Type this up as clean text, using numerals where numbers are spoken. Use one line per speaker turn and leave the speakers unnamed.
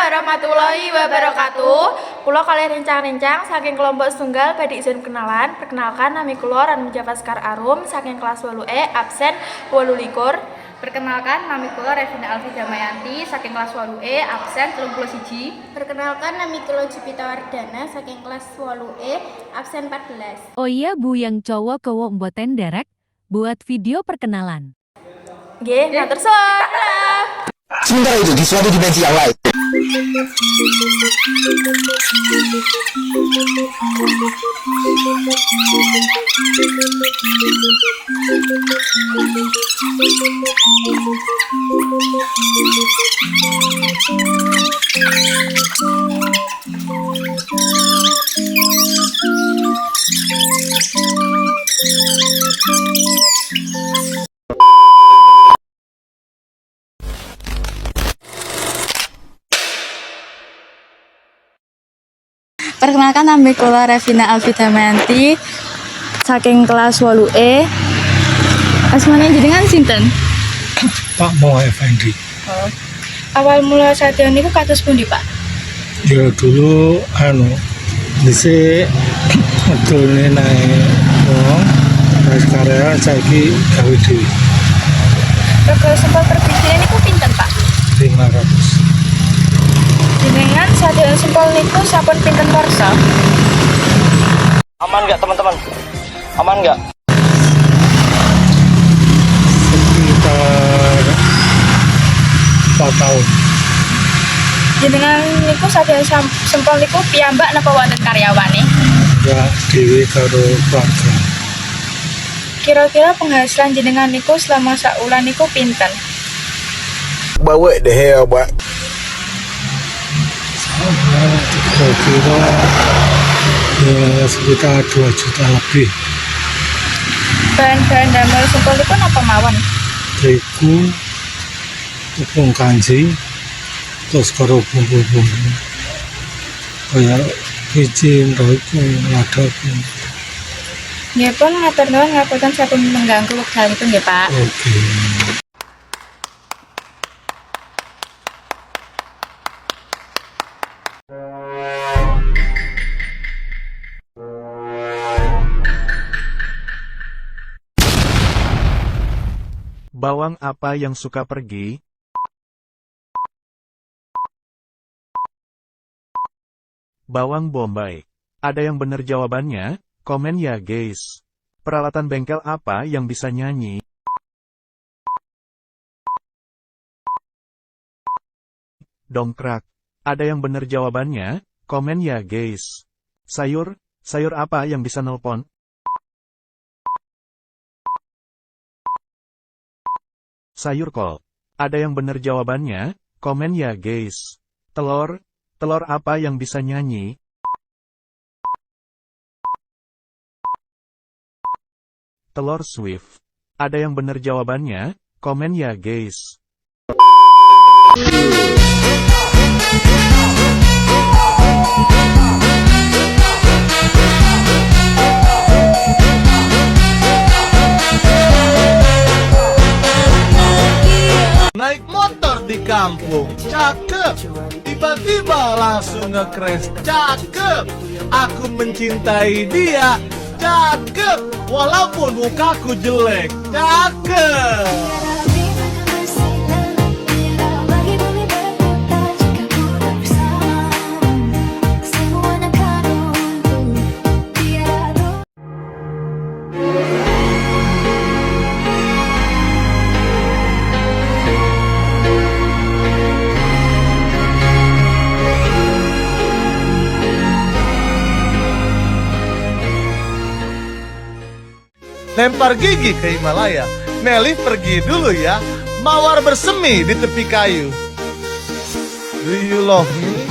warahmatullahi wabarakatuh. Kula kalih rencang-rencang saking kelompok setunggal badhe izin kenalan. Perkenalkan nami kula Ranum Javaskar Arum saking kelas 8E absen 28.
Perkenalkan nami kula Revina Alfi Damayanti saking kelas 8E absen 31.
Perkenalkan nami kula Jupita Wardana saking kelas 8E absen 14.
Oh iya Bu, yang cowok kowo mboten derek buat video perkenalan.
Nggih, matur suwun.
Sementara itu di suatu dimensi yang lain.
Perkenalkan nami kula Revina Alfi Damayanti saking kelas 8E. Asmane jenengan sinten?
Pak Mo Effendi.
Awal mula Satya niku kados pundi, Pak?
Ya dulu dhisik adone naik wong terus karya saiki gawe dhewe
Rego sempol perbisine niku pinten, Pak?
500.
Jenengan Satya sempol niku sampun pinten warsa?
Aman nggak teman-teman? Aman nggak?
Sekitar 4 tahun.
Jenengan niku Satya sempol niku piyambak napa wonten karyawane?
Enggak dhewe karo keluarga.
Kira-kira penghasilan jenengan niku selama saulan niku pinten?
But what the hell, but?
Kira-kira ya sekitar 2 juta lebih.
Bahan-bahan damel sempol niku napa mawon?
Terigu, tepung kanji, terus karo bumbu-bumbu kayak micin, roiko, lada pun.
Nggih pun matur nuwun ngapunten sampun mengganggu wekdalipun nggih, Pak.
Oke.
Bawang apa yang suka pergi? Bawang bombay. Ada yang benar jawabannya? Komen ya guys. Peralatan bengkel apa yang bisa nyanyi? Dongkrak. Ada yang benar jawabannya? Komen ya guys. Sayur apa yang bisa nelpon? Sayur kol. Ada yang benar jawabannya? Komen ya guys. Telur apa yang bisa nyanyi? Telur Swift. Ada yang benar jawabannya? Komen ya guys.
Naik motor di kampung, cakep. Tiba-tiba langsung nge-crash, cakep. Aku mencintai dia, cakep. Walaupun mukaku jelek, cakep. Lempar gigi ke Himalaya. Nelly pergi dulu ya. Mawar bersemi di tepi kayu. Do you love me?